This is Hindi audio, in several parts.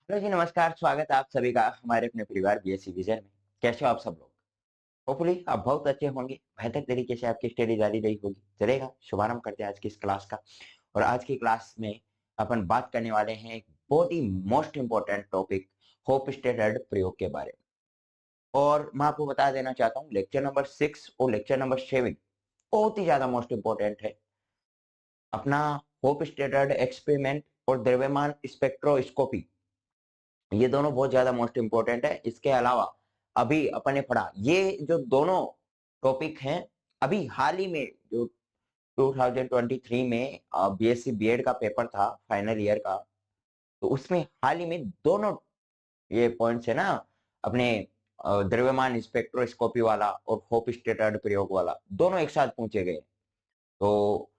हेलो जी, नमस्कार। स्वागत है आप सभी का हमारे अपने परिवार बीएससी विजन में। कैसे हो आप सब लोग? होपफुली आप बहुत अच्छे होंगे, बेहतर तरीके से आपकी स्टडी जारी रही होगी। चलेगा, शुभारंभ करते हैं आज की इस क्लास का। और आज की क्लास में अपन बात करने वाले हैं एक बहुत ही मोस्ट इम्पोर्टेंट टॉपिक, होप स्टेटड प्रयोग के बारे में। और मैं आपको बता देना चाहता हूँ, लेक्चर नंबर 6 और लेक्चर नंबर 7 बहुत ही ज्यादा मोस्ट इम्पोर्टेंट है। अपना होप स्टेटड एक्सपेरिमेंट और द्रव्यमान स्पेक्ट्रोस्कोपी, ये दोनों बहुत ज्यादा मोस्ट इम्पोर्टेंट है। इसके अलावा अभी अपन ने पढ़ा, ये जो दोनों टॉपिक हैं, अभी हाल ही में जो 2023 में बीएससी बीएड का पेपर था फाइनल ईयर का, तो उसमें हाल ही में दोनों ये पॉइंट्स है ना, अपने द्रव्यमान स्पेक्ट्रोस्कोपी वाला और होप स्टेटर्ड प्रयोग वाला, दोनों एक साथ पूछे गए। तो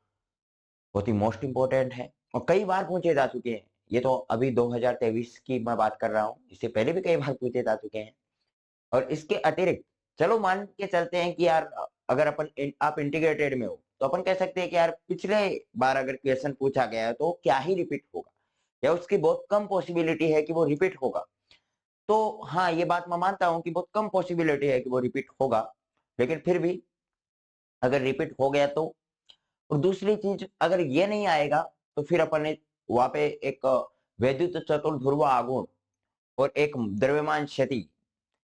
बहुत ही मोस्ट इम्पोर्टेंट है और कई बार पूछे जा चुके हैं। ये तो अभी 2023 की मैं बात कर रहा हूँ, इससे पहले भी कई बार पूछे जा चुके हैं। और इसके अतिरिक्त चलो मान के चलते हैं कि यार, अगर आप इंटीग्रेटेड में हो तो अपन कह सकते हैं कि यार पिछले बार अगर क्वेश्चन पूछा गया है तो क्या ही रिपीट होगा, या उसकी बहुत कम पॉसिबिलिटी है कि वो रिपीट होगा। तो हाँ, ये बात मैं मानता हूँ कि बहुत कम पॉसिबिलिटी है कि वो रिपीट होगा, लेकिन फिर भी अगर रिपीट हो गया तो। और दूसरी चीज, अगर ये नहीं आएगा तो फिर अपन ने वहां पे एक वैद्युत चतुर्ध्रुव आघूर्ण और एक द्रव्यमान क्षति,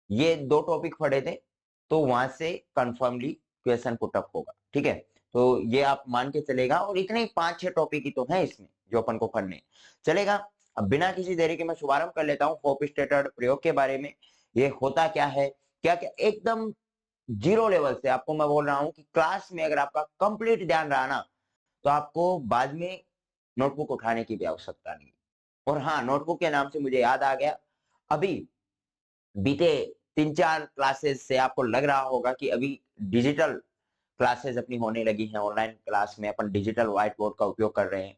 ये दो टॉपिक पढ़े थे। तो वहां से कंफर्मली क्वेश्चन पुटअप होगा, ठीक है। तो ये आप मान के चलेगा, और इतने ही 5-6 टॉपिक ही तो है इसमें जो अपन को पढ़ने हैं। चलेगा, अब बिना किसी देरी के मैं शुभारंभ कर लेता हूँ होप स्टेटर्ड प्रयोग के बारे में। ये होता क्या है, क्या क्या एकदम जीरो लेवल से आपको मैं बोल रहा हूँ कि क्लास में अगर आपका कंप्लीट ध्यान रहा ना, तो आपको बाद में नोटबुक उठाने की भी आवश्यकता नहीं। और हाँ, नोटबुक के नाम से मुझे याद आ गया, अभी बीते 3-4 क्लासेस से आपको लग रहा होगा कि अभी डिजिटल क्लासेस अपनी होने लगी हैं। ऑनलाइन क्लास में अपन डिजिटल व्हाइट बोर्ड का उपयोग कर रहे हैं।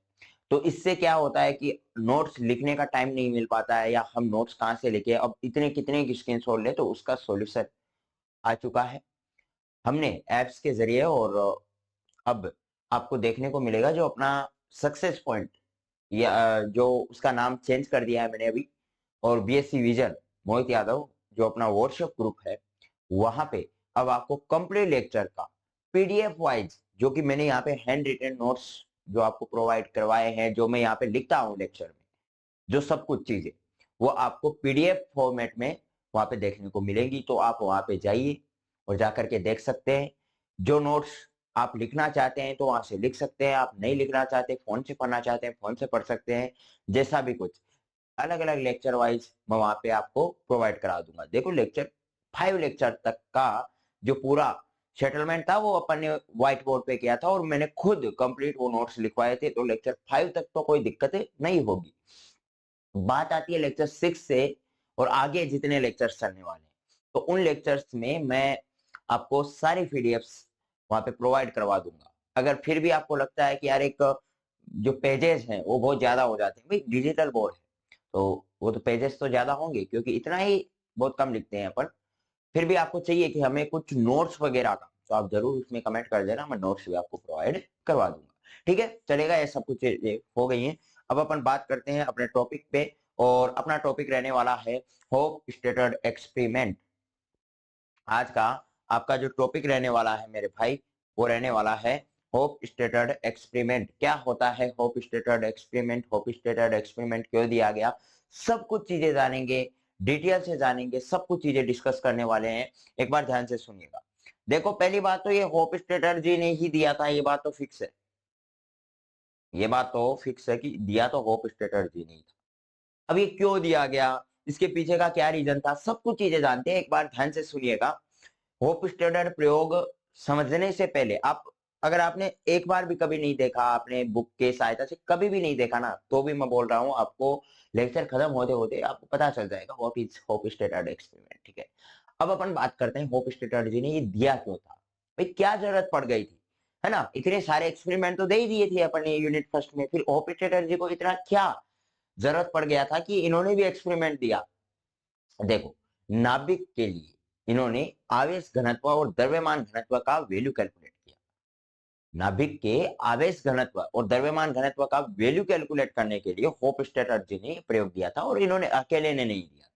तो इससे क्या होता है कि नोट्स लिखने का टाइम नहीं मिल पाता है, या हम नोट्स कहाँ से लेके अब इतने कितने की स्क्रीनशॉट ले, तो उसका सॉल्यूशन आ चुका है हमने ऐप्स के जरिए। और अब आपको देखने को मिलेगा जो अपना सक्सेस पॉइंट, या जो उसका नाम चेंज कर दिया है मैंने अभी, और बीएससी विजन मोहित यादव जो अपना व्हाट्सएप ग्रुप है, वहां पे अब आपको कंप्लीट लेक्चर का पीडीएफ वाइज, जो कि मैंने यहाँ पे हैंड रिटन नोट्स जो आपको प्रोवाइड करवाए हैं, जो मैं यहाँ पे लिखता हूँ लेक्चर में, जो सब कुछ चीजें, वो आपको पीडीएफ फॉर्मेट में वहां पे देखने को मिलेंगी। तो आप वहां पे जाइए और जाकर के देख सकते हैं। जो नोट्स आप लिखना चाहते हैं तो वहां से लिख सकते हैं, आप नहीं लिखना चाहते, फोन से पढ़ना चाहते हैं, फोन से पढ़ सकते हैं। जैसा भी कुछ अलग अलग लेक्चर वाइज मैं वहां पे आपको प्रोवाइड करा दूंगा। देखो, लेक्चर 5 लेक्चर तक का जो पूरा सेटलमेंट था वो अपन ने व्हाइट बोर्ड पे किया था, और मैंने खुद कंप्लीट वो नोट्स लिखवाए थे। तो लेक्चर 5 तक तो कोई दिक्कतें नहीं होगी। बात आती है लेक्चर 6 से और आगे जितने लेक्चर्स चलने वाले हैं, तो उन लेक्चर्स में मैं आपको सारी पीडीएफ्स वहां पे प्रोवाइड करवा दूंगा। अगर फिर भी आपको लगता है कि यार एक जो पेजेस हैं वो बहुत ज्यादा हो जाते हैं, भाई डिजिटल बोर्ड है तो वो तो पेजेस तो ज्यादा होंगे, क्योंकि इतना ही बहुत कम लिखते हैं अपन। फिर भी आपको चाहिए कि हमें कुछ नोट्स वगैरह का, तो आप जरूर उसमें कमेंट कर देना, मैं नोट्स भी आपको प्रोवाइड करवा दूंगा। ठीक है, चलेगा, ये सब कुछ चीजें हो गई हैं। अब अपन बात करते हैं अपने टॉपिक पे, और अपना टॉपिक रहने वाला है होप स्टेटर्ड एक्सपेरिमेंट। आज का आपका जो टॉपिक रहने वाला है मेरे भाई, वो रहने वाला है होप स्टेटर्ड एक्सपेरिमेंट। क्या होता है होप स्टेटर्ड एक्सपेरिमेंट, होप स्टेटर्ड एक्सपेरिमेंट क्यों दिया गया, सब कुछ चीजें जानेंगे, डिटेल से जानेंगे, सब कुछ चीजें डिस्कस करने वाले हैं। एक बार ध्यान से सुनिएगा। देखो, पहली बात तो ये होप स्टेटर जी ने ही दिया था, ये बात तो फिक्स है। ये बात तो फिक्स है कि दिया तो होप स्टेटर जी ने ही था। अब ये क्यों दिया गया, इसके पीछे का क्या रीजन था, सब कुछ चीजें जानते हैं। एक बार ध्यान से सुनिएगा। होप स्टैंडर्ड प्रयोग समझने से पहले आप, अगर आपने एक बार भी कभी नहीं देखा, आपने बुक के सहायता से कभी भी नहीं देखा ना, तो भी मैं बोल रहा हूँ आपको, लेक्चर खत्म होते होते आपको पता चल जाएगा what is hope standard experiment. ठीक है, अब अपन बात करते हैं होप स्टैंडर्ड जी ने ये दिया क्यों था, भाई क्या जरूरत पड़ गई थी, है ना। इतने सारे एक्सपेरिमेंट तो दे ही दिए थे अपन ने यूनिट फर्स्ट में, फिर होप स्टैंडर्ड जी को इतना क्या जरूरत पड़ गया था कि इन्होंने भी एक्सपेरिमेंट दिया। देखो, नाभिक के लिए इन्होंने आवेश घनत्व और द्रव्यमान घनत्व का वैल्यू कैलकुलेट किया। नाभिक के आवेश घनत्व और द्रव्यमान घनत्व का वैल्यू कैलकुलेट करने के लिए होपस्टेटर जी ने प्रयोग दिया था, और इन्होंने अकेले ने नहीं दिया था।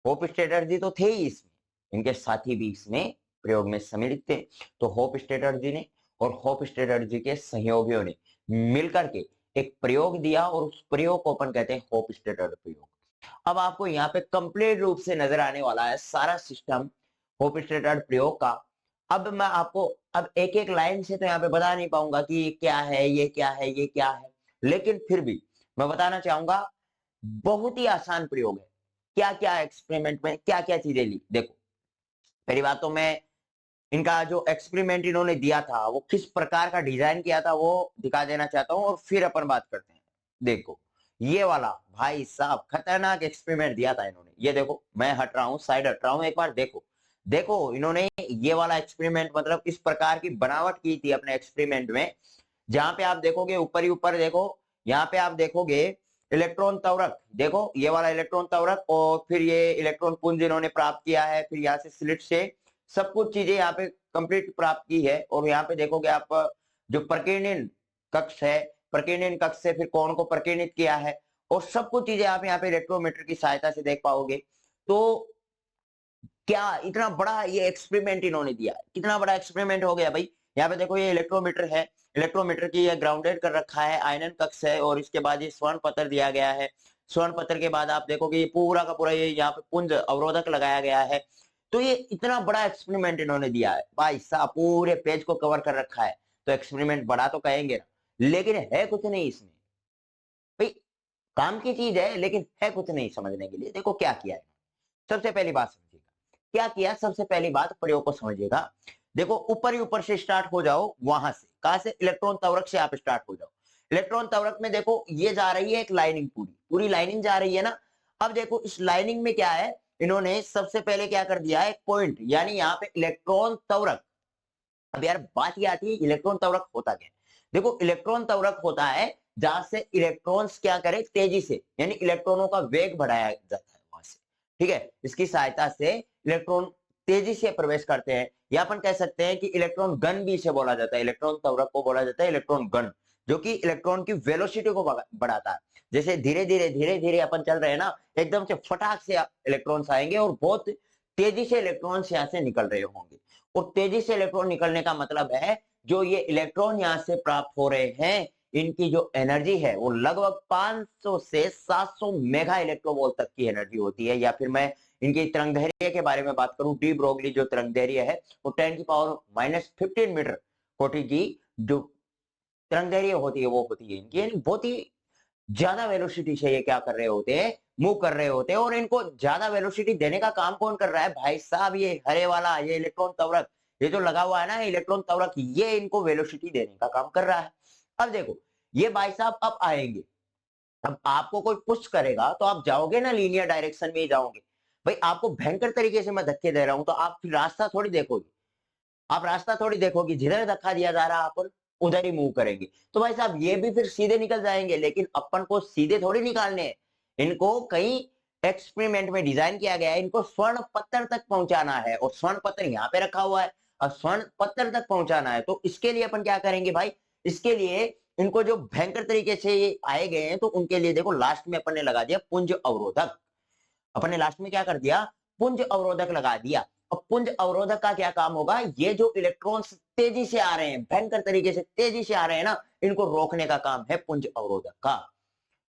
होपस्टेटर जी तो थे ही इसमें, इनके साथी भी इसमें प्रयोग में सम्मिलित थे। तो होपस्टेटर जी ने और होपस्टेटर जी के सहयोगियों ने मिलकर के एक प्रयोग दिया, और उस प्रयोग को अपन कहते हैं होपस्टेटर प्रयोग। अब आपको यहाँ पे कंप्लीट रूप से नजर आने वाला है सारा सिस्टम होपस्टेटर प्रयोग का। अब मैं आपको अब एक एक लाइन से तो यहाँ पे बता नहीं पाऊंगा कि ये क्या है, ये क्या है, ये क्या है, लेकिन फिर भी मैं बताना चाहूंगा बहुत ही आसान प्रयोग है। क्या क्या एक्सपेरिमेंट में क्या क्या चीजें ली, देखो पहली बात तो मैं इनका जो एक्सपेरिमेंट इन्होंने दिया था वो किस प्रकार का डिजाइन किया था वो दिखा देना चाहता हूं, और फिर अपन बात करते हैं। देखो ये वाला भाई साहब खतरनाक एक्सपेरिमेंट दिया था इन्होंने। ये देखो मैं हट रहा हूँ, साइड हट रहा हूँ, एक बार देखो। देखो इन्होंने ये वाला एक्सपेरिमेंट मतलब इस प्रकार की बनावट की थी अपने एक्सपेरिमेंट में, जहां पे आप देखोगे ऊपर ही ऊपर देखो, यहाँ पे आप देखोगे इलेक्ट्रॉन तवरक, देखो ये वाला इलेक्ट्रॉन तवरक, और फिर ये इलेक्ट्रॉन पुंज इन्होंने प्राप्त किया है, फिर यहाँ से स्लिट से सब कुछ चीजें यहाँ पे कंप्लीट प्राप्त की है। और यहाँ पे देखोगे आप जो प्रकीर्णन कक्ष है, प्रकीर्णन कक्ष से फिर कौन को प्रकीर्णित किया है, और सब कुछ चीजें आप यहाँ पे इलेक्ट्रोमीटर की सहायता से देख पाओगे। तो क्या इतना बड़ा ये एक्सपेरिमेंट इन्होंने दिया, कितना बड़ा एक्सपेरिमेंट हो गया भाई। यहाँ पे देखो ये इलेक्ट्रोमीटर है, इलेक्ट्रोमीटर की ये ग्राउंडेड कर रखा है, आयनन कक्ष है, और इसके बाद ये स्वर्ण पत्र दिया गया है। स्वर्ण पत्र के बाद आप देखोगे ये पूरा का पूरा ये यहाँ पे पुंज अवरोधक लगाया गया है। तो ये इतना बड़ा एक्सपेरिमेंट इन्होंने दिया है भाई साहब, पूरे पेज को कवर कर रखा है। तो एक्सपेरिमेंट बड़ा तो कहेंगे ना, लेकिन है कुछ नहीं इसमें भाई, काम की चीज है लेकिन है कुछ नहीं समझने के लिए। देखो क्या किया है, सबसे पहली बात समझिएगा क्या किया, सबसे पहली बात प्रयोग को समझिएगा। देखो ऊपर ही ऊपर से स्टार्ट हो जाओ, वहां से कहा से इलेक्ट्रॉन तवरक से आप स्टार्ट हो जाओ। इलेक्ट्रॉन तवरक में देखो ये जा रही है एक लाइनिंग, पूरी पूरी लाइनिंग जा रही है ना। अब देखो इस लाइनिंग में क्या है, इन्होंने सबसे पहले क्या कर दिया है, एक पॉइंट, यानी यहाँ पे इलेक्ट्रॉन तवरक। अब यार बात ये आती है इलेक्ट्रॉन तवरक होता क्या है। देखो इलेक्ट्रॉन तवरक होता है जहां से इलेक्ट्रॉन्स क्या करे तेजी से, यानी इलेक्ट्रॉनों का वेग बढ़ाया जाता है वहां से, ठीक है। इसकी सहायता से इलेक्ट्रॉन तेजी से प्रवेश करते हैं, या अपन कह सकते हैं कि इलेक्ट्रॉन गन भी इसे बोला जाता है, इलेक्ट्रॉन तवरक को बोला जाता है इलेक्ट्रॉन गन, जो कि इलेक्ट्रॉन की वेलोसिटी को बढ़ाता है। जैसे धीरे धीरे अपन चल रहे हैं ना, एकदम से फटाक से इलेक्ट्रॉन्स आएंगे और बहुत तेजी से इलेक्ट्रॉन्स यहाँ से निकल रहे होंगे। और तेजी से इलेक्ट्रॉन निकलने का मतलब है जो ये इलेक्ट्रॉन यहाँ से प्राप्त हो रहे हैं, इनकी जो एनर्जी है वो लगभग 500 से 700 मेगा इलेक्ट्रोवोल्ट तक की एनर्जी होती है। या फिर मैं इनकी तरंगदैर्घ्य के बारे में बात करूं, डी ब्रोगली जो तरंगदैर्घ्य है वो 10⁻⁻15 मीटर कोटि की जो तरंगदैर्घ्य होती है वो होती है इनकी, यानी बहुत ही ज्यादा वेलोसिटी से ये क्या कर रहे होते हैं, मूव कर रहे होते हैं। और इनको ज्यादा वेलोसिटी देने का काम कौन कर रहा है भाई साहब, ये हरे वाला ये इलेक्ट्रॉन तवरक, ये जो लगा हुआ है ना इलेक्ट्रॉन तवरक, ये इनको वेलोसिटी देने का काम कर रहा है। अब देखो ये भाई साहब अब आएंगे, अब आपको कोई पुश करेगा तो आप जाओगे ना लीनियर डायरेक्शन में ही जाओगे। भाई आपको भयंकर तरीके से मैं धक्के दे रहा हूं तो आप फिर रास्ता थोड़ी देखोगे, आप रास्ता थोड़ी देखोगे, जिधर धक्का दिया जा रहा है अपन उधर ही मूव करेंगे। तो भाई साहब ये भी फिर सीधे निकल जाएंगे, लेकिन अपन को सीधे थोड़ी निकालने हैं, इनको कई एक्सपेरिमेंट में डिजाइन किया गया है, इनको स्वर्ण पत्थर तक पहुंचाना है, और स्वर्ण पत्थर यहाँ पे रखा हुआ है, और स्वर्ण पत्थर तक पहुंचाना है। तो इसके लिए अपन क्या करेंगे भाई, इसके लिए इनको जो भयंकर तरीके से ये आए गए हैं तो उनके लिए देखो लास्ट में अपन ने लगा दिया पुंज अवरोधक। अपन ने लास्ट में क्या कर दिया, पुंज अवरोधक लगा दिया। और पुंज अवरोधक का क्या काम होगा, ये जो इलेक्ट्रॉन्स तेजी से आ रहे हैं, भयंकर तरीके से तेजी से आ रहे हैं ना, इनको रोकने का काम है पुंज अवरोधक का।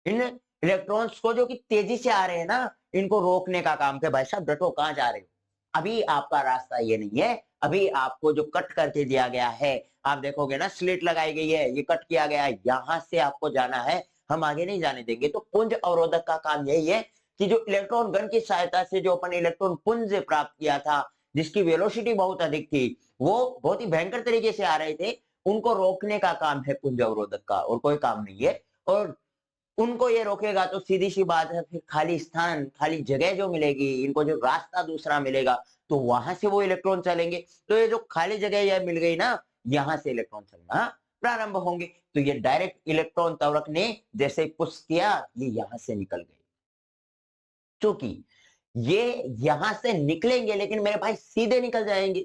इन इलेक्ट्रॉन्स को जो कि तेजी से आ रहे हैं ना, इनको रोकने का काम है। भाई साहब डटो, कहां जा रहे हो, अभी आपका रास्ता ये नहीं है, अभी आपको जो कट करके दिया गया है, आप देखोगे ना स्लिट लगाई गई है, ये कट किया गया है, यहां से आपको जाना है, हम आगे नहीं जाने देंगे। तो पुंज अवरोधक का काम यही है कि जो इलेक्ट्रॉन गन की सहायता से जो अपन इलेक्ट्रॉन पुंज प्राप्त किया था, जिसकी वेलोसिटी बहुत अधिक थी, वो बहुत ही भयंकर तरीके से आ रहे थे, उनको रोकने का काम है पुंज अवरोधक का, और कोई काम नहीं है। और उनको ये रोकेगा तो सीधी सी बात है फिर खाली स्थान, खाली जगह जो मिलेगी, इनको जो रास्ता दूसरा मिलेगा तो वहां से वो इलेक्ट्रॉन चलेंगे। तो ये जो खाली जगह ये मिल गई ना, यहां से इलेक्ट्रॉन चलना प्रारंभ होंगे। तो ये डायरेक्ट इलेक्ट्रॉन तवरक ने जैसे पुश किया, ये यहां से निकल गए। क्योंकि ये यहां से निकलेंगे लेकिन मेरे भाई सीधे निकल जाएंगे,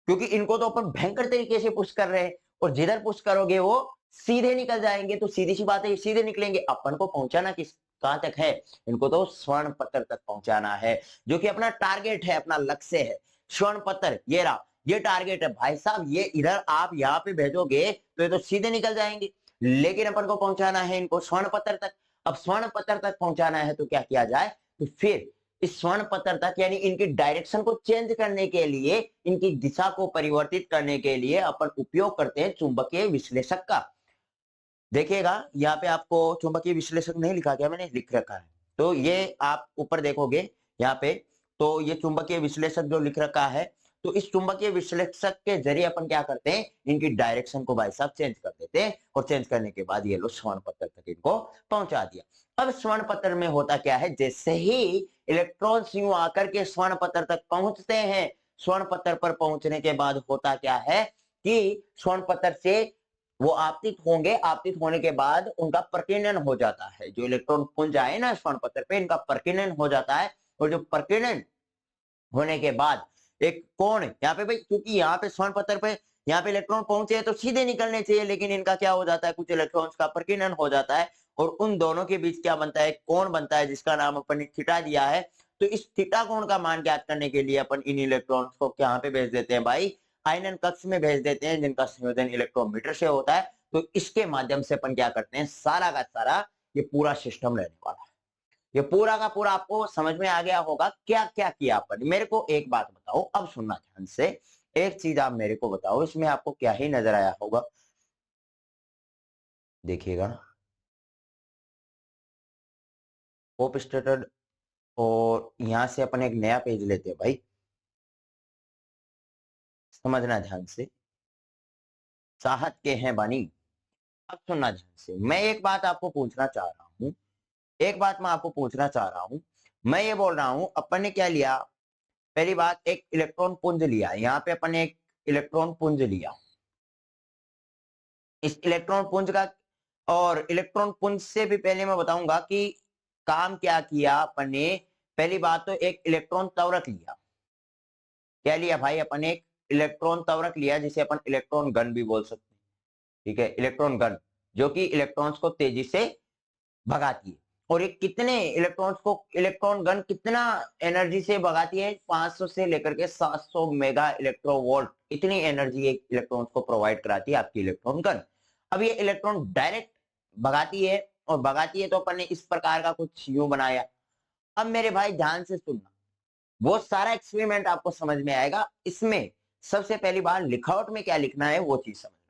क्योंकि इनको तो अपन भयंकर तरीके से पुश कर रहे हैं, और जिधर पुश करोगे वो सीधे निकल जाएंगे। तो सीधी सी बात है, ये सीधे निकलेंगे। अपन को पहुंचाना किस कहां तक है? इनको तो स्वर्ण पत्र तक पहुंचाना है, जो कि अपना टारगेट है, अपना लक्ष्य है। स्वर्ण पत्र ये रहा, ये टारगेट है भाई साहब। ये इधर आप यहाँ पे भेजोगे तो ये तो सीधे निकल जाएंगे, लेकिन अपन को पहुंचाना है इनको स्वर्ण पत्र तक। अब स्वर्ण पत्र तक पहुंचाना है तो क्या किया जाए? तो फिर इस स्वर्ण पत्र तक यानी इनकी डायरेक्शन को चेंज करने के लिए, इनकी दिशा को परिवर्तित करने के लिए अपन उपयोग करते हैं चुंबकीय विश्लेषक का। देखिएगा यहाँ पे आपको चुंबकीय विश्लेषक नहीं लिखा गया, मैंने लिख रखा है। तो ये आप ऊपर देखोगे यहाँ पे, तो ये चुंबकीय विश्लेषक जो लिख रखा है, तो इस चुंबकीय विश्लेषक के जरिए अपन क्या करते हैं, इनकी डायरेक्शन को भाई साहब चेंज कर देते हैं, और चेंज करने के बाद ये लो स्वर्ण पत्र तक इनको पहुंचा दिया। अब स्वर्ण पत्र में होता क्या है, जैसे ही इलेक्ट्रॉन्स यूं आकर के स्वर्ण पत्र तक पहुंचते हैं, स्वर्ण पत्र पर पहुंचने के बाद होता क्या है कि स्वर्ण पत्र से वो आपतित होंगे, आपतित होने के बाद उनका प्रकीर्णन हो जाता है। जो इलेक्ट्रॉन पुंज आए ना स्वर्ण पत्र पे, इनका प्रकीर्णन हो जाता है। और जो प्रकीर्णन होने के बाद एक कोण यहाँ पे भाई, क्योंकि यहाँ पे स्वर्ण पत्र पे यहाँ पे इलेक्ट्रॉन पहुंचे तो सीधे निकलने चाहिए, लेकिन इनका क्या हो जाता है, कुछ इलेक्ट्रॉन्स का प्रकीर्णन हो जाता है, और उन दोनों के बीच क्या बनता है, कोण बनता है, जिसका नाम अपन ने थीटा दिया है। तो इस थीटा कोण का मान ज्ञात करने के लिए अपन इन इलेक्ट्रॉन्स को यहाँ पे भेज देते हैं भाई, आयनन कक्ष में भेज देते हैं, जिनका संयोजन इलेक्ट्रोमीटर से होता है। तो इसके माध्यम से अपन क्या करते हैं, सारा का सारा ये पूरा सिस्टम रहने वाला है। ये पूरा का पूरा आपको समझ में आ गया होगा क्या क्या किया अपन। मेरे को एक बात बताओ, अब सुनना ध्यान से, एक चीज आप मेरे को बताओ, इसमें आपको क्या ही नजर आया होगा, देखिएगा। होप स्टार्टेड, और यहां से अपन एक नया पेज लेते हैं भाई, समझना ध्यान से, चाहत के हैं बानी। अब सुनना ध्यान से, मैं एक बात आपको पूछना चाह रहा हूं, एक बात मैं आपको पूछना चाह रहा हूं। मैं ये बोल रहा हूं, अपन ने क्या लिया, पहली बात एक इलेक्ट्रॉन पुंज लिया, यहाँ पे अपन ने एक इलेक्ट्रॉन पुंज लिया, इस इलेक्ट्रॉन पुंज का, और इलेक्ट्रॉन पुंज से भी पहले मैं बताऊंगा कि काम क्या किया अपन ने। पहली बात तो एक इलेक्ट्रॉन त्वरक लिया, क्या लिया भाई, अपन ने एक इलेक्ट्रॉन त्वरक लिया, जिसे अपन इलेक्ट्रॉन गन भी बोल सकते हैं, ठीक है, इलेक्ट्रॉन गन, जो कि इलेक्ट्रॉन्स को तेजी से भगाती है। और ये कितने इलेक्ट्रॉन्स को, इलेक्ट्रॉन गन कितना एनर्जी से भगाती है, 500 से लेकर के 700 मेगा इलेक्ट्रोवोल्ट, इतनी एनर्जी एक इलेक्ट्रॉन्स को प्रोवाइड कराती है आपकी इलेक्ट्रॉन गन। अब ये इलेक्ट्रॉन डायरेक्ट भगाती है, और भगाती है तो अपन ने इस प्रकार का कुछ यूं बनाया। अब मेरे भाई ध्यान से सुनना, वो सारा एक्सपेरिमेंट आपको समझ में आएगा। इसमें सबसे पहली बार लिखावट में क्या लिखना है वो चीज समझना,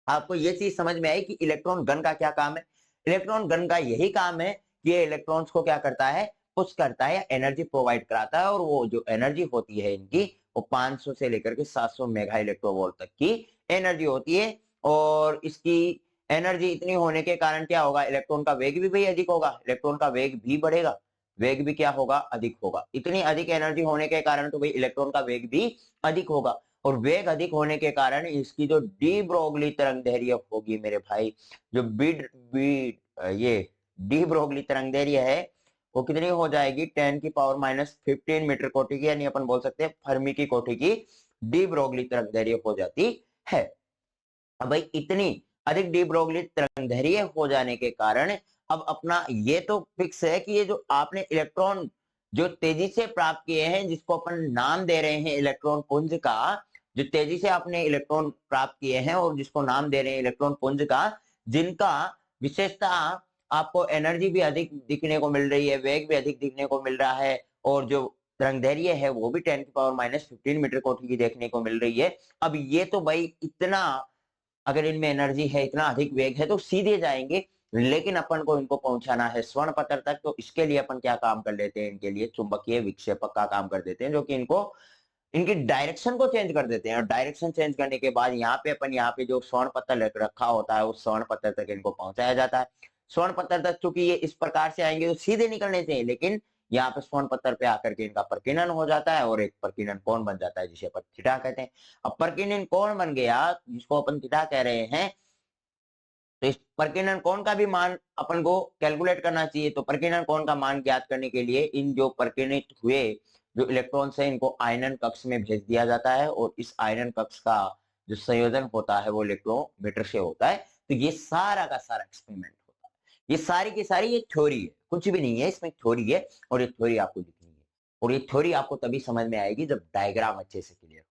आपको ये चीज समझ में आई कि इलेक्ट्रॉन गन का क्या काम है। इलेक्ट्रॉन गन का यही काम है कि ये इलेक्ट्रॉन्स को क्या करता है, पुश करता है, एनर्जी प्रोवाइड कराता है, और वो जो एनर्जी होती है इनकी, वो 500 से लेकर के 700 मेगा इलेक्ट्रोवोल्ट तक की एनर्जी होती है। और इसकी एनर्जी इतनी होने के कारण क्या होगा, इलेक्ट्रॉन का वेग भी भाई अधिक होगा, इलेक्ट्रॉन का वेग भी बढ़ेगा, वेग भी क्या होगा, अधिक होगा। इतनी अधिक एनर्जी होने के कारण तो भाई इलेक्ट्रॉन का वेग भी अधिक होगा, और वेग अधिक होने के कारण इसकी जो डी ब्रोगली तरंगदैर्घ्य होगी मेरे भाई, जो ये डी ब्रोगली तरंगदैर्घ्य है, वो कितनी हो जाएगी, 10⁻⁻15 मीटर कोटि की, यानी अपन बोल सकते हैं फर्मी की कोटि की डी ब्रोगली तरंगदैर्घ्य हो जाती है। अब भाई इतनी अधिक डी ब्रोगली तरंगदैर्घ्य हो जाने के कारण अब अपना ये तो फिक्स है कि ये जो आपने इलेक्ट्रॉन जो तेजी से प्राप्त किए हैं, जिसको अपन नाम दे रहे हैं इलेक्ट्रॉन पुंज का, जो तेजी से आपने इलेक्ट्रॉन प्राप्त किए हैं और जिसको नाम दे रहे हैं इलेक्ट्रॉन पुंज का, जिनका विशेषता आपको एनर्जी भी अधिक दिखने को मिल रही है, वेग भी अधिक दिखने को मिल रहा है, और जो तरंगदैर्घ्य है वो भी 10⁻⁻15 मीटर कोटि की देखने को मिल रही है। अब ये तो भाई इतना, अगर इनमें एनर्जी है, इतना अधिक वेग है, तो सीधे जाएंगे, लेकिन अपन को इनको पहुंचाना है स्वर्ण पत्र तक। तो इसके लिए अपन क्या काम कर लेते हैं, इनके लिए चुंबकीय विक्षेपक का काम कर देते हैं, जो कि इनको, इनकी डायरेक्शन को चेंज कर देते हैं। और डायरेक्शन चेंज करने के बाद यहाँ पे अपन, यहाँ पे जो स्वर्ण पत्र रखा होता है, उस स्वर्ण पत्र तक इनको पहुंचाया जाता है। स्वर्ण पत्र तक चूंकि ये इस प्रकार से आएंगे तो सीधे निकलने चाहिए, लेकिन यहाँ पे स्वर्ण पत्र पे आकर के इनका प्रकीर्णन हो जाता है, और एक प्रकीर्णन कोण बन जाता है, जिसे अपन थीटा कहते हैं। अब प्रकीर्णन कोण बन गया, जिसको अपन थीटा कह रहे हैं, तो इस प्रकीर्णन कोण का भी मान अपन को कैलकुलेट करना चाहिए। तो प्रकीर्णन कोण का मान ज्ञात करने के लिए इन जो प्रकीर्णित हुए जो इलेक्ट्रॉन्स है, इनको आयनन कक्ष में भेज दिया जाता है, और इस आयनन कक्ष का जो संयोजन होता है वो इलेक्ट्रोमीटर से होता है। तो ये सारा का सारा एक्सपेरिमेंट होता है। ये सारी की सारी ये थ्योरी है, कुछ भी नहीं है, इसमें थ्योरी है और ये थ्योरी आपको लिखनी है। और ये थ्योरी आपको तभी समझ में आएगी जब डायग्राम अच्छे से क्लियर हो।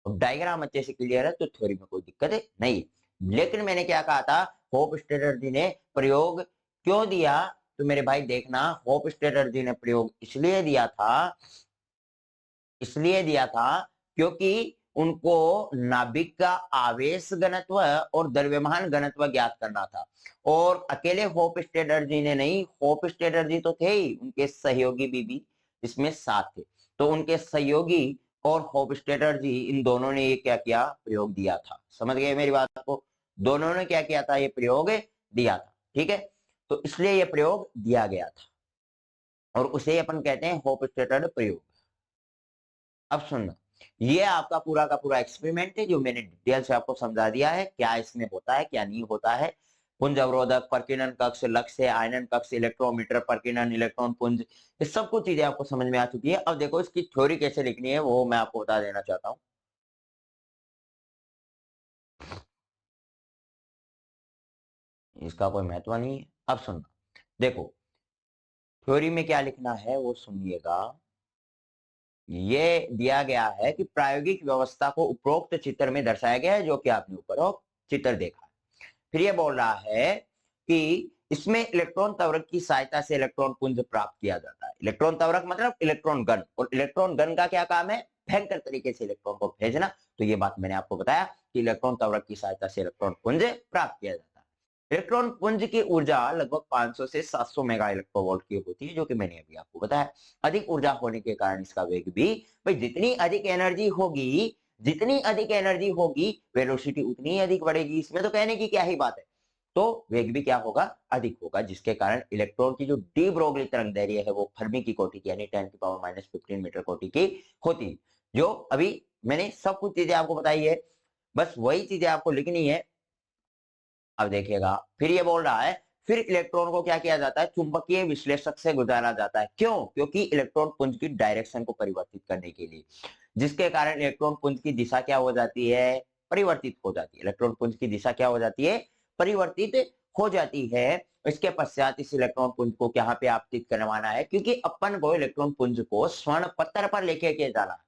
तो डायग्राम अच्छे से क्लियर है तो थ्योरी में कोई दिक्कत है नहीं। लेकिन मैंने क्या कहा था, होप स्टेटर जी ने प्रयोग क्यों दिया? तो मेरे भाई देखना, होप स्टेटर जी ने प्रयोग इसलिए दिया था क्योंकि उनको नाभिक का आवेश घनत्व और द्रव्यमान घनत्व ज्ञात करना था। और अकेले होप स्टेटर जी ने नहीं, होप स्टेटर जी तो थे ही, उनके सहयोगी भी इसमें साथ थे। तो उनके सहयोगी और होप स्टेटर जी, इन दोनों ने ये क्या किया, प्रयोग दिया था। समझ गए मेरी बात को? दोनों ने क्या किया था, ये प्रयोग दिया था। ठीक है, तो इसलिए ये प्रयोग दिया गया था और उसे अपन कहते हैं होप स्टेटर प्रयोग। अब सुनना, ये आपका पूरा का पूरा एक्सपेरिमेंट है जो मैंने डिटेल से आपको समझा दिया है, क्या इसमें होता है क्या नहीं होता है। पुंज अवरोधक, प्रकीर्णन कक्ष, लक्ष्य, आयनन कक्ष, इलेक्ट्रोमीटर, प्रकीर्णन, इलेक्ट्रॉन पुंज, ये सब कुछ चीजें आपको समझ में आ चुकी है। अब देखो इसकी थ्योरी कैसे लिखनी है वो मैं आपको बता देना चाहता हूँ। इसका कोई महत्व नहीं है। अब सुनना, देखो थ्योरी में क्या लिखना है वो सुनिएगा। ये दिया गया है कि प्रायोगिक व्यवस्था को उपरोक्त चित्र में दर्शाया गया है, जो कि आपने ऊपर चित्र देखा है। फिर ये बोल रहा है कि इसमें इलेक्ट्रॉन त्वरक की सहायता से इलेक्ट्रॉन पुंज प्राप्त किया जाता है। इलेक्ट्रॉन त्वरक मतलब इलेक्ट्रॉन गन, और इलेक्ट्रॉन गन का क्या काम है, भयंकर तरीके से इलेक्ट्रॉन को भेजना। तो ये बात मैंने आपको बताया कि इलेक्ट्रॉन त्वरक की सहायता से इलेक्ट्रॉन पुंज प्राप्त किया जाता है। इलेक्ट्रॉन पुंज की ऊर्जा लगभग 500 से 700 मेगा इलेक्ट्रोवोल्ट की होती है, जो कि मैंने अभी आपको बताया। अधिक ऊर्जा होने के कारण इसका वेग भी, भाई जितनी अधिक एनर्जी होगी वेलोसिटी उतनी ही अधिक बढ़ेगी। इसमें तो कहने की क्या ही बात है। तो वेग भी क्या होगा, अधिक होगा, जिसके कारण इलेक्ट्रॉन की जो डी ब्रोगली तरंग दैर्ध्य है वो फर्मी की कोटि की यानी 10⁻⁻15 मीटर कोटि की होती, जो अभी मैंने सब कुछ चीजें आपको बताई है। बस वही चीजें आपको लिखनी है। अब देखिएगा, फिर ये बोल रहा है, फिर इलेक्ट्रॉन को क्या किया जाता है, चुंबकीय विश्लेषक से गुजारा जाता है। क्यों? क्योंकि इलेक्ट्रॉन पुंज की डायरेक्शन को परिवर्तित करने के लिए, जिसके कारण इलेक्ट्रॉन पुंज की दिशा क्या हो जाती है, परिवर्तित हो जाती है। इलेक्ट्रॉन पुंज की दिशा क्या हो जाती है, परिवर्तित हो जाती है। इसके पश्चात इस इलेक्ट्रॉन पुंज को कहां पे आपतित करवाना है, क्योंकि अपन को इलेक्ट्रॉन पुंज को स्वर्ण पत्थर पर लेके के जाना है,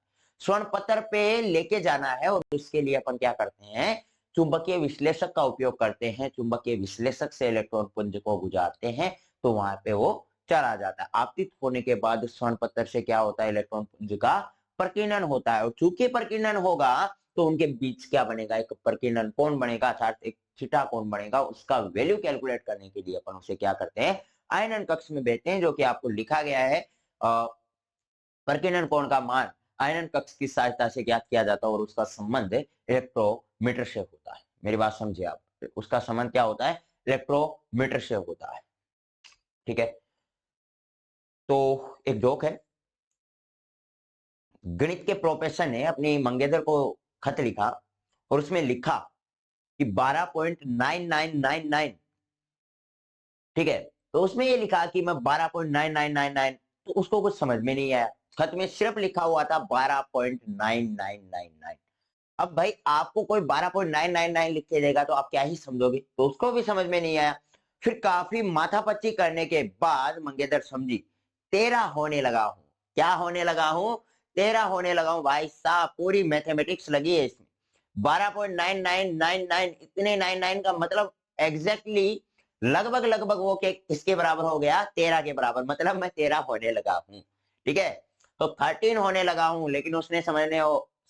स्वर्ण पत्थर पे लेके जाना है। और उसके लिए अपन क्या करते हैं, चुंबकीय विश्लेषक का उपयोग करते हैं। चुंबकीय विश्लेषक से इलेक्ट्रॉन पुंज को गुजारते हैं तो वहां पे वो चला जाता है। आपतित होने के बाद स्वर्ण पत्थर से क्या होता है, इलेक्ट्रॉन पुंज का प्रकीर्णन होता है। और चूंकि प्रकीर्णन होगा तो उनके बीच क्या बनेगा, एक प्रकीर्णन कोण बनेगा, अर्थात एक थीटा कोण बनेगा। उसका वैल्यू कैलकुलेट करने के लिए अपन उसे क्या करते हैं, आयनन कक्ष में भेजते हैं, जो कि आपको लिखा गया है। प्रकीर्णन कोण का मान आयनन कक्ष की सहायता से ज्ञात किया जाता है और उसका संबंध इलेक्ट्रोमीटर से होता है। मेरी बात समझिए आप, उसका संबंध क्या होता है, इलेक्ट्रोमीटर से होता है। ठीक है, तो एक जोक है। गणित के प्रोफेसर ने अपनी मंगेतर को खत लिखा और उसमें लिखा कि 12.9999, ठीक है। तो उसमें ये लिखा कि मैं 12.9999, तो उसको कुछ समझ में नहीं आया। खत में सिर्फ लिखा हुआ था 12.9999। अब भाई आपको कोई 12.999 लिख के देगा तो आप क्या ही समझोगे, तो उसको भी समझ में नहीं आया। फिर काफी माथापच्ची करने के बाद मंगेतर समझी, 13 होने लगा हूं। क्या होने लगा हूं, 13 होने लगा हूं। भाई साहब पूरी मैथमेटिक्स लगी है इसमें। 12.9999, इतने 99 का मतलब एग्जैक्टली लगभग लगभग वो के इसके बराबर हो गया, 13 के बराबर, मतलब मैं 13 होने लगा हूं। ठीक है, तो 13 होने लगा हूं, लेकिन उसने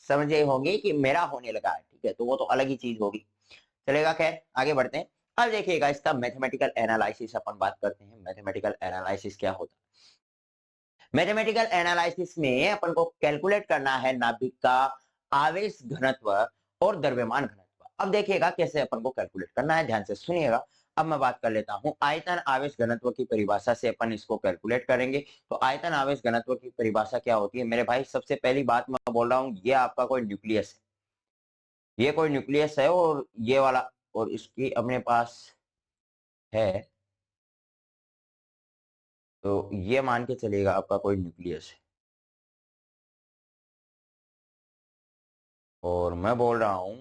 समझे होंगे कि मेरा होने लगा है। ठीक है, तो वो तो अलग ही चीज होगी, चलेगा। खैर आगे बढ़ते हैं। अब देखिएगा इसका मैथमेटिकल एनालिसिस अपन बात करते हैं। मैथमेटिकल एनालिसिस क्या होता है, मैथमेटिकल एनालिसिस में अपन को कैलकुलेट करना है नाभिक का आवेश घनत्व और द्रव्यमान घनत्व। अब देखिएगा कैसे अपन को कैलकुलेट करना है, ध्यान से सुनिएगा। अब मैं बात कर लेता हूं आयतन आवेश घनत्व की परिभाषा से अपन इसको कैलकुलेट करेंगे। तो आयतन आवेश घनत्व की परिभाषा क्या होती है मेरे भाई, सबसे पहली बात मैं बोल रहा हूं, ये आपका कोई न्यूक्लियस है, ये कोई न्यूक्लियस है और ये वाला, और इसकी अपने पास है, तो ये मान के चलेगा आपका कोई न्यूक्लियस है। और मैं बोल रहा हूं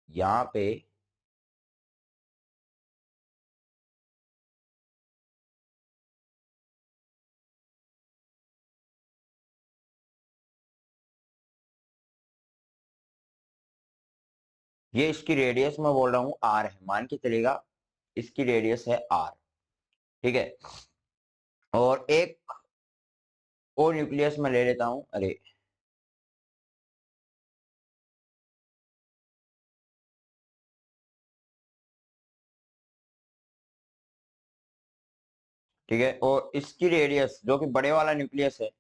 यहाँ पे ये इसकी रेडियस मैं बोल रहा हूँ आर है, मान के चलेगा इसकी रेडियस है आर, ठीक है। और एक और न्यूक्लियस मैं ले लेता हूं, अरे ठीक है, और इसकी रेडियस जो कि बड़े वाला न्यूक्लियस है,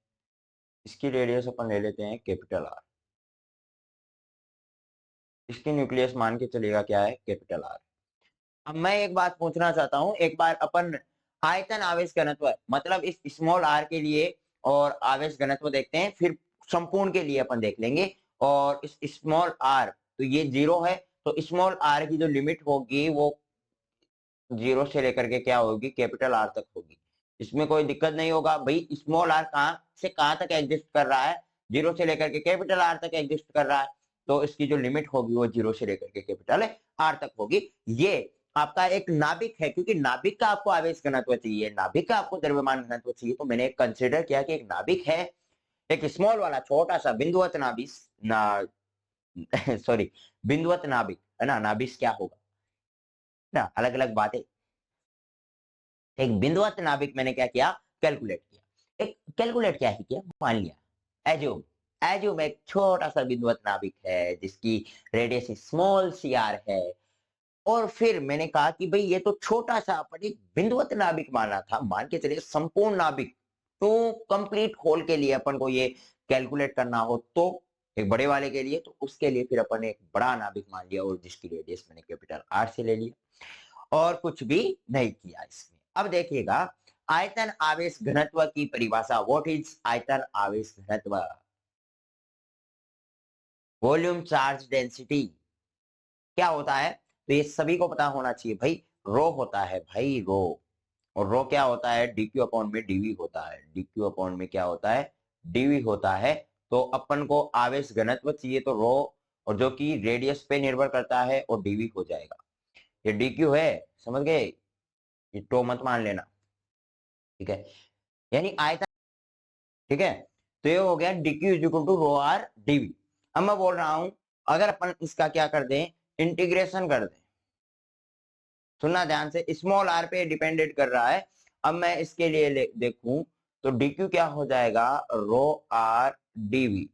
इसकी रेडियस अपन ले लेते हैं कैपिटल आर। इसकी न्यूक्लियस मान के चलेगा क्या है, कैपिटल आर। अब मैं एक बात पूछना चाहता हूं, एक बार अपन आयतन आवेश घनत्व मतलब इस स्मॉल आर के लिए और आवेश घनत्व देखते हैं, फिर संपूर्ण के लिए अपन देख लेंगे। और इस स्मॉल आर तो ये 0 है, तो स्मॉल आर की जो लिमिट होगी वो 0 से लेकर के क्या होगी, कैपिटल आर तक होगी। इसमें कोई दिक्कत नहीं होगा भाई, स्मॉल आर कहां से कहां तक एग्जिस्ट कर रहा है, 0 से लेकर के कैपिटल आर तक एग्जिस्ट कर रहा है, तो इसकी जो लिमिट होगी वो 0 से लेकर के कैपिटल आर तक होगी। ये आपका एक नाभिक है, क्योंकि नाभिक का आपको आवेश घनत्व चाहिए, नाभिक का आपको द्रव्यमान घनत्व चाहिए, तो मैंने कंसिडर किया कि एक नाभिक है, एक स्मॉल वाला छोटा सा बिंदुवत नाभिक ना सॉरी बिंदुवत नाभिक है ना, नाभिक क्या होगा ना, अलग अलग बातें। एक बिंदुवत नाभिक मैंने क्या किया, कैलकुलेट किया। एक कैलकुलेट क्या ही किया, मान लिया एज्यूम एज्यूम एक छोटा सा बिंदुवत नाभिक है जिसकी रेडियस स्मॉल सी आर है। और फिर मैंने कहा कि भाई ये तो छोटा सा अपन एक बिंदुवत नाभिक माना था, मान के चलिए संपूर्ण नाभिक, तो कंप्लीट होल के लिए अपन को ये कैलकुलेट करना हो तो एक बड़े वाले के लिए, तो उसके लिए फिर अपन एक बड़ा नाभिक मान लिया और जिसकी रेडियस मैंने कैपिटल आर से ले लिया और कुछ भी नहीं किया इसमें। अब देखिएगा आयतन आवेश घनत्व की परिभाषा, व्हाट इज आयतन आवेश घनत्व, वॉल्यूम चार्ज डेंसिटी क्या होता है, तो ये सभी को पता होना चाहिए भाई, रो होता है भाई रो, और रो क्या होता है, डीक्यू अपॉन में डीवी होता है, डीक्यू अपॉन में क्या होता है, डीवी होता है। तो अपन को आवेश घनत्व चाहिए तो रो, और जो कि रेडियस पे निर्भर करता है और डीवी हो जाएगा। ये डीक्यू है, समझ गए, ये टो मत मान लेना, ठीक है, यानी आयतन, ठीक है। तो ये हो गया d q is equal to rho r d v. अब मैं बोल रहा हूं अगर अपन इसका क्या कर दें, इंटीग्रेशन कर दें, सुनना ध्यान से, स्मॉल आर पे डिपेंडेंट कर रहा है। अब मैं इसके लिए देखूं तो डीक्यू क्या हो जाएगा, रो आर डीवी,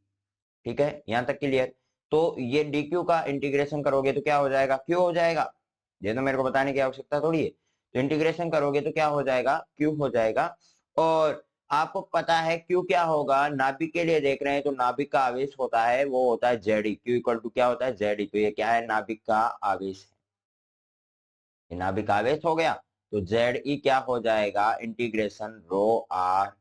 ठीक है, यहां तक क्लियर। तो ये डीक्यू का इंटीग्रेशन करोगे तो क्या हो जाएगा, क्यू हो जाएगा, ये तो मेरे को बताने की आवश्यकता थोड़ी है। तो इंटीग्रेशन करोगे तो क्या हो जाएगा, क्यू हो जाएगा। और आपको पता है क्यू क्या होगा, नाभिक के लिए देख रहे हैं तो नाभिक का आवेश होता है वो होता है जेडी, क्यू इक्वल टू क्या होता है, जेडी। तो ये क्या है, नाभिक का आवेश है, ये नाभिक आवेश हो गया। तो जेड ई क्या हो जाएगा, इंटीग्रेशन रो आर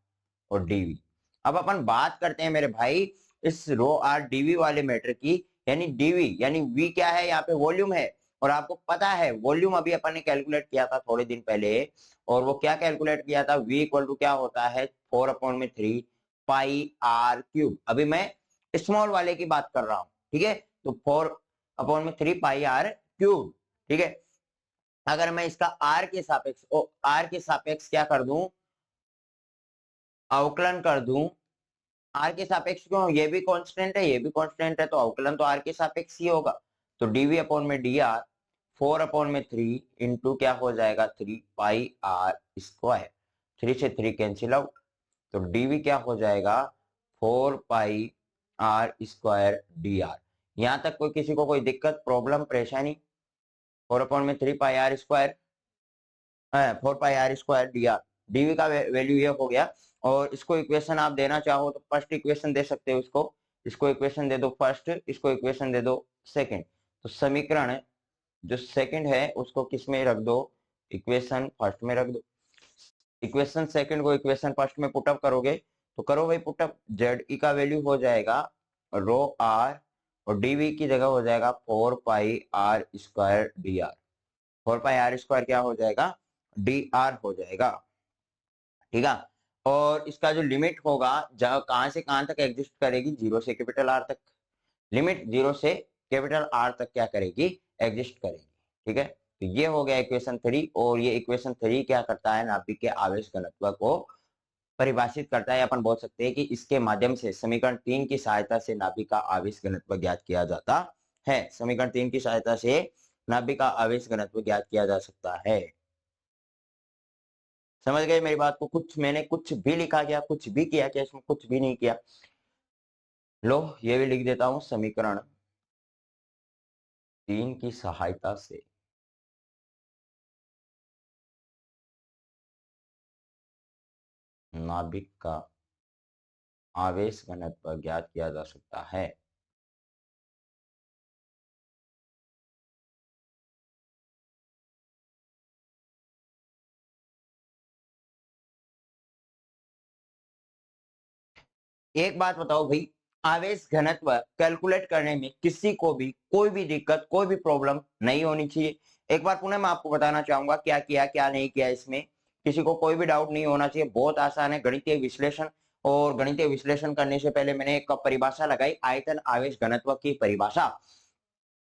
और डीवी। अब अपन बात करते हैं मेरे भाई इस रो आर डीवी वाले मैटर की, यानी डीवी यानी वी क्या है, यहाँ पे वॉल्यूम है। और आपको पता है वॉल्यूम अभी अपन ने कैलकुलेट किया था थोड़े दिन पहले, और वो क्या कैलकुलेट किया था, वी इक्वल टू क्या होता है, 4/3 पाई आर क्यूब। अभी मैं स्मॉल वाले की बात कर रहा हूं, ठीक है, तो 4/3 पाई आर क्यूब, ठीक है। अगर मैं इसका आर के सापेक्ष क्या कर दूं, अवकलन कर दूं, आर के सापेक्ष क्यों, ये भी कांस्टेंट है ये भी कांस्टेंट है, तो अवकलन तो आर के सापेक्ष ही होगा। तो डीवी अपॉन में डी आर 4/3 इंटू क्या हो जाएगा, 3 पाई आर स्क्वायर, 3 से 3 कैंसिल आउट, तो डीवी क्या हो जाएगा, 4 pi r square d are. यहां तक कोई किसी को कोई दिक्कत प्रॉब्लम परेशानी, 4/3 pi r square, 4 pi r square d r, dv का वैल्यू ये हो गया। और इसको इक्वेशन आप देना चाहो तो फर्स्ट इक्वेशन दे सकते हो, इसको इक्वेशन दे दो फर्स्ट, इसको इक्वेशन दे दो सेकंड। तो समीकरण जो सेकंड है उसको किस में रख दो, इक्वेशन फर्स्ट में रख दो। इक्वेशन सेकंड को इक्वेशन फर्स्ट में पुटअप करोगे तो करो भाई पुटअप, जेड ई का वैल्यू हो जाएगा रो आर और डीवी की जगह हो जाएगा 4 pi r square d r. 4 pi r square क्या हो जाएगा, डी आर हो जाएगा, ठीक है। और इसका जो लिमिट होगा जहां कहां से कहां तक एग्जिस्ट करेगी, 0 से कैपिटल आर तक, लिमिट 0 से कैपिटल आर तक क्या करेगी, एग्जिस्ट करेगी। ठीक है, तो ये हो गया इक्वेशन 3। और ये इक्वेशन 3 क्या करता है, नाभिक के आवेश घनत्व को परिभाषित करता है। अपन बोल सकते हैं कि इसके माध्यम से समीकरण 3 की सहायता से नाभिक का आवेश घनत्व ज्ञात किया जाता है। समीकरण 3 की सहायता से नाभिक का आवेश घनत्व ज्ञात किया जा सकता है। समझ गए मेरी बात को? मैंने कुछ भी लिखा गया, कुछ भी किया क्या इसमें? कुछ भी नहीं किया। लो ये भी लिख देता हूं, समीकरण 3 की सहायता से नाभिक का आवेश घनत्व ज्ञात किया जा सकता है। एक बात बताओ भाई, आवेश घनत्व कैलकुलेट करने में किसी को भी कोई भी दिक्कत, कोई भी प्रॉब्लम नहीं होनी चाहिए। एक बार पुनः मैं आपको बताना चाहूंगा क्या किया क्या नहीं किया इसमें। किसी को कोई भी डाउट नहीं होना चाहिए, बहुत आसान है गणितीय विश्लेषण। और गणितीय विश्लेषण करने से पहले मैंने एक परिभाषा लगाई, आयतन आवेश घनत्व की परिभाषा।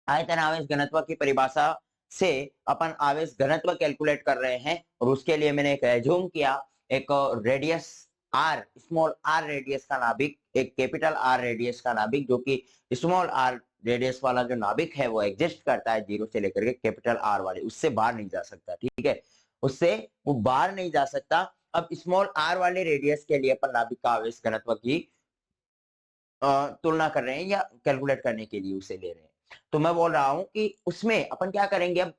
आयतन आवेश घनत्व की परिभाषा से अपन आवेश घनत्व कैलकुलेट कर रहे हैं। और उसके लिए मैंने एक एज्यूम किया, एक radius r, small r radius का नाभिक, एक कैपिटल आर रेडियस का नाभिक, जो कि स्मॉल आर रेडियस वाला जो नाभिक है वो एग्जिस्ट करता है 0 से लेकर के कैपिटल आर वाले, उससे बाहर नहीं जा सकता। ठीक है, उससे वो बाहर नहीं जा सकता। अब स्मॉल आर वाले रेडियस के लिए अपन नाभिक का आवेश घनत्व की तुलना कर रहे हैं या कैलकुलेट करने के लिए उसे ले रहे हैं। तो मैं बोल रहा हूं कि उसमें अपन क्या करेंगे, अब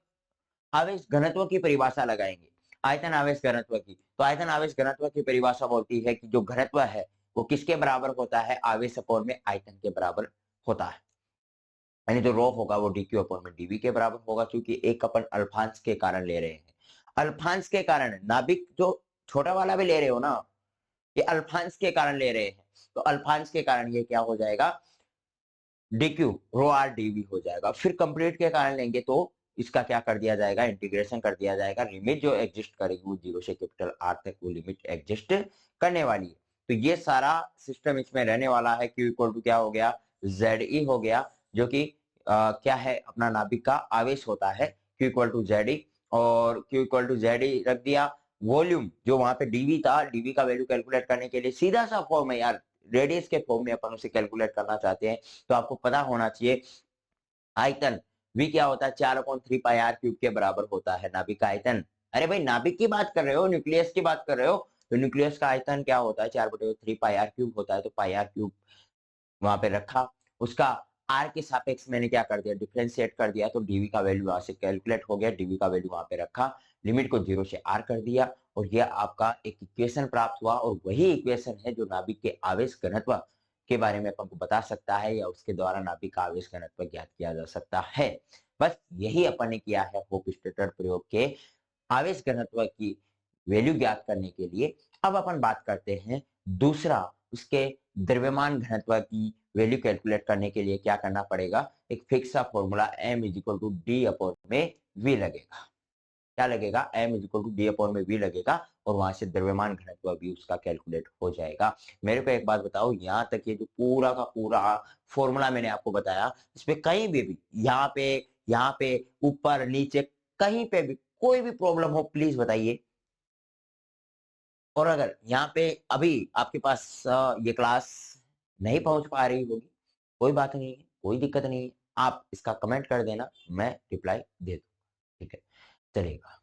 आवेश घनत्व की परिभाषा लगाएंगे, आयतन आवेश घनत्व की। तो आयतन आवेश घनत्व की परिभाषा बोलती है कि जो घनत्व है वो किसके बराबर होता है, आवेश अपॉन में आयतन के बराबर होता है। यानी जो रो होगा वो dq अपॉन में dv के बराबर होगा, क्योंकि एक अपन अल्फांश के कारण ले रहे हैं। अल्फांश के कारण नाभिक जो छोटा वाला भी ले रहे हो ना, ये अल्फांश के कारण ले रहे हैं। तो अल्फांश के कारण ये क्या हो जाएगा, dq रो r dv हो जाएगा। फिर कंप्लीट के कारण लेंगे तो इसका क्या कर दिया जाएगा, इंटीग्रेशन कर दिया जाएगा। लिमिट जो एग्जिस्ट करेगी वो 0 से कैपिटल R तक वो लिमिट एग्जिस्ट करने वाली है। तो ये सारा सिस्टम इसमें रहने वाला है। Q इक्वल टू क्या हो गया, ZE हो गया, जो कि क्या है, अपना नाभिक का आवेश होता है। Q इक्वल टू ZE, और Q इक्वल टू ZE रख दिया। वॉल्यूम जो वहां पे dv था, dv का वैल्यू कैलकुलेट करने के लिए सीधा सा फॉर्म है यार, रेडियस के फॉर्म में अपन उसे कैलकुलेट करना चाहते हैं। तो आपको पता होना चाहिए आयतन v क्या होता है, 4/3πr³ के बराबर होता है नाभिक का आयतन। अरे भाई नाभिक की बात कर रहे हो, न्यूक्लियस की बात कर रहे हो, तो न्यूक्लियस का आयतन क्या होता है, 4/3πr³ होता है। तो πr³ वहां पे रखा, उसका r के सापेक्ष मैंने क्या कर दिया, डिफरेंशिएट कर दिया। तो dv का वैल्यू वहां से कैलकुलेट हो गया, dv का वैल्यू वहां पे रखा, लिमिट को 0 से r कर दिया, और यह आपका एक इक्वेशन प्राप्त हुआ। और वही इक्वेशन है जो नाभिक के आवेश घनत्व के बारे में अपन को बता सकता है, या उसके द्वारा नाभिक का आवेश घनत्व ज्ञात किया जा सकता है। बस यही अपन ने किया है होप स्टेटर प्रयोग के आवेश घनत्व की वैल्यू ज्ञात करने के लिए। अब अपन बात करते हैं दूसरा, उसके द्रव्यमान घनत्व की वैल्यू कैलकुलेट करने के लिए क्या करना पड़ेगा, एक फिक्स सा formula m equal to d upon में v लगेगा। क्या लगेगा, m equal to d upon में v लगेगा, और वहां से द्रव्यमान घनत्व भी उसका कैलकुलेट हो जाएगा। मेरे को एक बात बताओ, यहाँ तक ये जो पूरा का पूरा फॉर्मूला मैंने आपको बताया, इसमें कहीं भी यहाँ पे ऊपर नीचे कहीं पे भी कोई भी प्रॉब्लम हो प्लीज बताइए। और अगर यहाँ पे अभी आपके पास ये क्लास नहीं पहुंच पा रही होगी, कोई बात नहीं है, कोई दिक्कत नहीं है, आप इसका कमेंट कर देना, मैं रिप्लाई दे दूँ। ठीक है, चलेगा,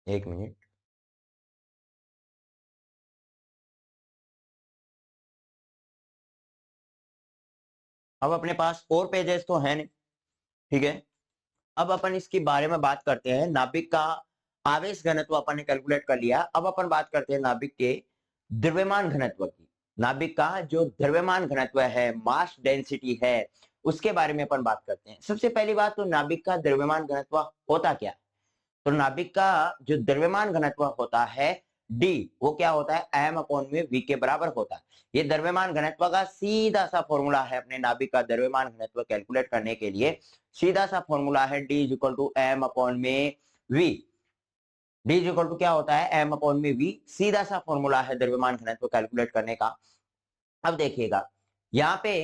1 मिनट। अब अपने पास और पेजेस तो है नहीं, ठीक है। अब अपन इसके बारे में बात करते हैं, नाभिक का आवेश घनत्व अपन ने कैलकुलेट कर लिया। अब अपन बात करते हैं नाभिक के द्रव्यमान घनत्व की। नाभिक का जो द्रव्यमान घनत्व है, मास डेंसिटी है, उसके बारे में अपन बात करते हैं। सबसे पहली बात तो नाभिक का द्रव्यमान घनत्व होता क्या है, तो नाभिक का जो द्रव्यमान घनत्व होता है d, वो क्या होता है, m अपॉन में v के बराबर होता है। ये द्रव्यमान घनत्व का सीधा सा फॉर्मूला है। अपने नाभिक का द्रव्यमान घनत्व कैलकुलेट करने के लिए सीधा सा फॉर्मूला है, d equal to m upon में v। d इक्वल टू क्या होता है, m अपॉन में v, सीधा सा फॉर्मूला है द्रव्यमान घनत्व कैलकुलेट करने का। अब देखिएगा यहाँ पे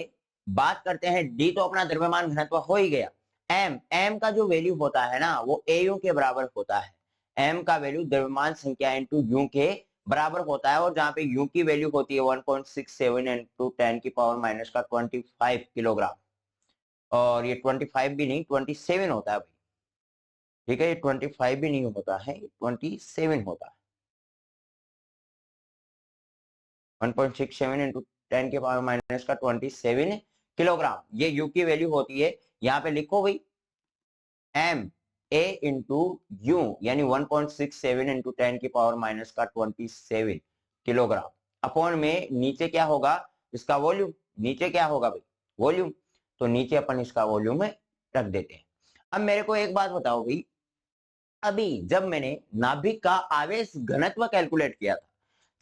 बात करते हैं डी, तो अपना द्रव्यमान घनत्व हो ही गया। एम का जो वैल्यू होता है ना वो एयू के बराबर होता है। एम का वैल्यू द्रव्यमान संख्या इंटू यू के बराबर होता है, और जहां पे यू की वैल्यू होती है 1.67 इंटू 10 की पावर माइनस का 25 किलोग्राम, और ये 25 भी नहीं 27 होता है भाई, ठीक है। ये 25 भी नहीं होता है, 27 होता है। 1.67 इंटू 10 के पावर माइनस का 27 किलोग्राम, ये यू की वैल्यू होती है। यहाँ पे लिखो भाई एम ए इंटू यू, यानी 1.67 इंटू 10 की पावर माइनस का 27 किलोग्राम, अपॉन में नीचे क्या होगा इसका वॉल्यूम, नीचे क्या होगा भाई वॉल्यूम, तो नीचे अपन इसका वॉल्यूम रख देते हैं। अब मेरे को एक बात बताओ भाई, अभी जब मैंने नाभिक का आवेश घनत्व कैलकुलेट किया था,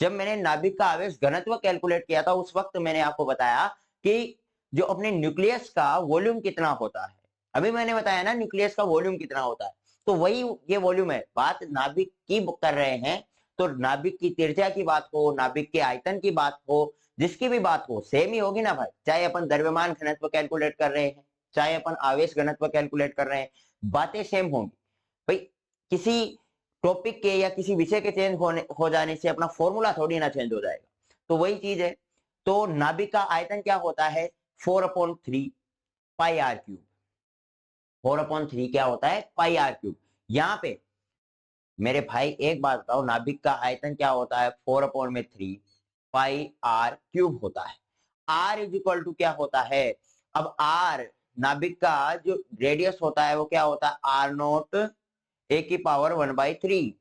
जब मैंने नाभिक का आवेश घनत्व कैलकुलेट किया था, उस वक्त मैंने आपको बताया कि जो अपने न्यूक्लियस का वॉल्यूम कितना होता है, अभी मैंने बताया ना न्यूक्लियस का वॉल्यूम कितना होता है, तो वही ये वॉल्यूम है। बात नाभिक की कर रहे हैं, तो नाभिक की त्रिज्या की बात हो, नाभिक के आयतन की बात हो, जिसकी भी बात हो सेम ही होगी ना भाई, चाहे अपन द्रव्यमान घनत्व कैलकुलेट कर रहे हैं, चाहे अपन आवेश घनत्व कैलकुलेट कर रहे हैं, बातें सेम होंगी भाई। किसी टॉपिक के या किसी विषय के चेंज हो जाने से अपना फॉर्मूला थोड़ी ना चेंज हो जाएगा, तो वही चीज है। तो नाभिक का आयतन क्या होता है 4/3 पाई आर क्यूब, 4/3 क्या होता है पाई आर क्यूब। यहाँ पे मेरे भाई एक बात बताओ, नाभिक का आयतन क्या होता है 4/3 पाई आर क्यूब होता है। आर इज इक्वल टू क्या होता है, अब आर नाभिक का जो रेडियस होता है वो क्या होता है आर नोट ए की पावर 1/3।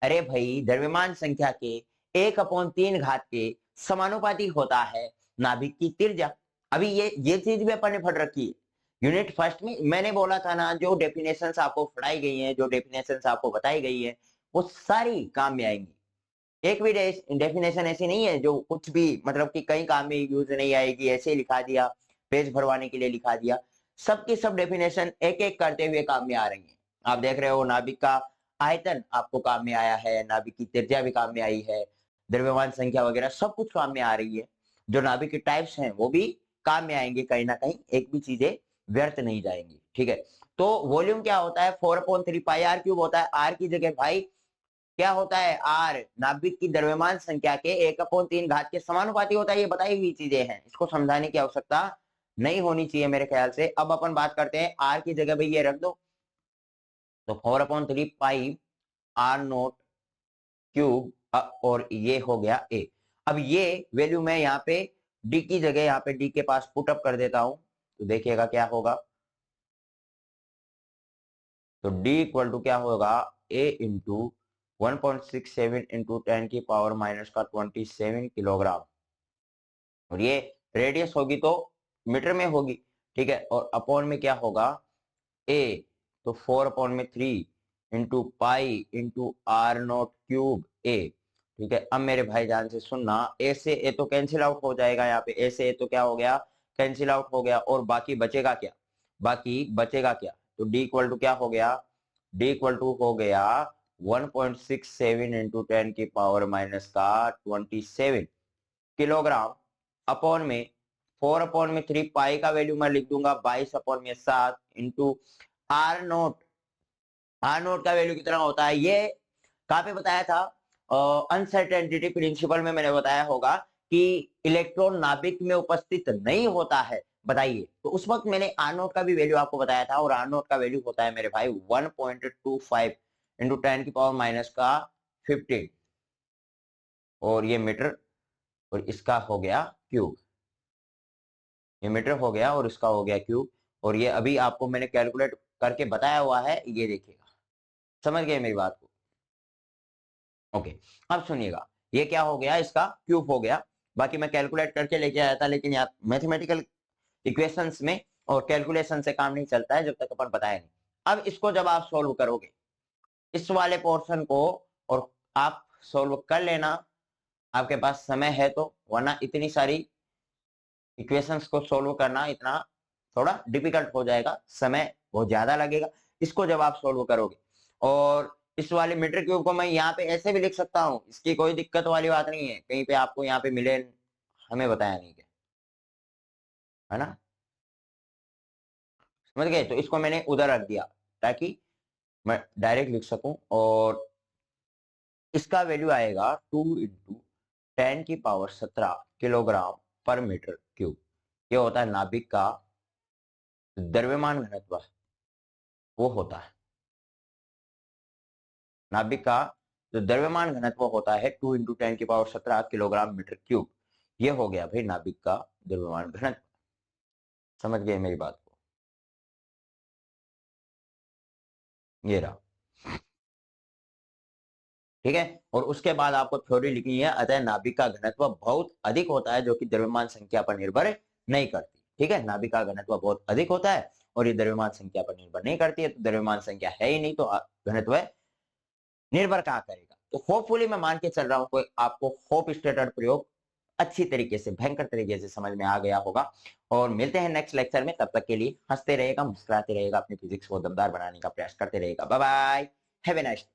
अरे भाई द्रव्यमान संख्या के 1/3 घात के समानुपाती होता है नाभिक की त्रिज्या। अभी ये चीज भी अपन ने पढ़ रखी है यूनिट फर्स्ट में, मैंने बोला था ना जो डेफिनेशंस आपको पढ़ाई गई हैं, जो डेफिनेशंस आपको बताई गई है, वो सारी काम में आएंगी। एक भी डेफिनेशन ऐसी नहीं है जो कुछ भी मतलब कि कहीं काम में यूज नहीं आएगी, ऐसे ही लिखा दिया, पेज भरवाने के लिए लिखा दिया। सबकी सब डेफिनेशन एक एक करते हुए काम में आ रही है। आप देख रहे हो नाभिक का आयतन आपको काम में आया है, नाभिक की त्रिज्या भी काम में आई है, द्रव्यमान संख्या वगैरह सब कुछ काम में आ रही है। जो नाभिक के टाइप्स हैं वो भी काम में आएंगे, कहीं ना कहीं एक भी चीजें व्यर्थ नहीं जाएंगी, ठीक है। तो वॉल्यूम क्या होता है 4/3 पाई आर क्यूब होता है। आर की जगह भाई क्या होता है आर नाभिक की द्रव्यमान संख्या के 1/3 घात के समानुपाती होता है। ये बताई हुई चीजें हैं, इसको समझाने की आवश्यकता नहीं होनी चाहिए मेरे ख्याल से। अब अपन बात करते हैं आर की जगह भाई ये रख दो, तो 4/3 पाई आर नोट क्यूब, और ये हो गया ए। अब ये वैल्यू मैं यहाँ पे डी की जगह यहाँ पे डी के पास पुट अप कर देता हूं, तो देखिएगा क्या होगा। तो डी इक्वल टू क्या होगा ए इंटू 1.67 इंटू 10 की पावर माइनस का 27 किलोग्राम, और ये रेडियस होगी तो मीटर में होगी, ठीक है। और अपॉन में क्या होगा ए, तो 4/3 into pi into r naught cube ए, ठीक है। अब मेरे भाईजान से सुनना, ए से ए तो कैंसिल आउट हो जाएगा, यहाँ पे ए से ए तो क्या हो गया कैंसिल आउट हो गया, और बाकी बचेगा क्या, बाकी बचेगा क्या, तो डी इक्वल टू क्या हो गया, डी इक्वल टू हो गया 1.67 इंटू 10 की पावर माइनस का 27 किलोग्राम, अपॉन में 4/3 पाई का वैल्यू मैं लिख दूंगा 22/7 into r naught. R naught का वैल्यू कितना होता है ये कहाँ पे बताया था, अनसर्टेनिटी प्रिंसिपल में मैंने बताया होगा कि इलेक्ट्रॉन नाभिक में उपस्थित नहीं होता है, बताइए। तो उस वक्त मैंने आर नोट का भी वैल्यू आपको बताया था, और आर नोट का वैल्यू होता है मेरे भाई 1.25 इंटू 10 की पावर माइनस का 15, और ये मीटर, और इसका हो गया क्यूब, ये मीटर हो गया और इसका हो गया क्यूब, और ये अभी आपको मैंने कैलकुलेट करके बताया हुआ है, ये देखिएगा। समझ गए मेरी बात को, ओके। अब सुनिएगा, ये क्या हो गया इसका क्यूब हो गया, बाकी मैं कैलकुलेट करके लेके आया था, लेकिन यार मैथमेटिकल इक्वेशंस में और कैलकुलेशन से काम नहीं चलता है जब तक अपन बताए नहीं। अब इसको जब आप सोल्व करोगे इस वाले पोर्शन को, और आप सोल्व कर लेना आपके पास समय है तो, वरना इतनी सारी इक्वेशंस को सोल्व करना इतना थोड़ा डिफिकल्ट हो जाएगा, समय बहुत ज्यादा लगेगा इसको जब आप सोल्व करोगे। और इस वाले मीटर क्यूब को मैं यहाँ पे ऐसे भी लिख सकता हूँ, इसकी कोई दिक्कत वाली बात नहीं है, कहीं पे आपको यहाँ पे मिले हमें बताया नहीं। है ना, समझ गए। तो इसको मैंने उधर रख दिया ताकि मैं डायरेक्ट लिख सकूं, और इसका वैल्यू आएगा 2 × 10⁻17 किलोग्राम पर मीटर क्यूब। ये होता है नाभिक का द्रव्यमान घनत्व, वो होता है नाभिक का जो द्रव्यमान घनत्व होता है 2 × 10⁻17 किलोग्राम मीटर क्यूब। ये हो गया भाई नाभिक का द्रव्यमान घनत्व। समझ गए मेरी बात को, ये रहा, ठीक है। और उसके बाद आपको थ्योरी लिखनी है, अतः नाभिक का घनत्व बहुत अधिक होता है जो कि द्रव्यमान संख्या पर निर्भर नहीं करती, ठीक है। नाभिक का घनत्व बहुत अधिक होता है और ये द्रव्यमान संख्या पर निर्भर नहीं करती है, तो द्रव्यमान संख्या है ही नहीं, तो घनत्व निर्भर कहाँ करेगा। तो होपफुली मैं मान के चल रहा हूँ आपको होप स्टेटर प्रयोग अच्छी तरीके से, भयंकर तरीके से समझ में आ गया होगा। और मिलते हैं नेक्स्ट लेक्चर में, तब तक के लिए हंसते रहेगा, मुस्कुराते रहेगा, अपनी फिजिक्स को दमदार बनाने का प्रयास करते रहेगा। Bye bye, have a nice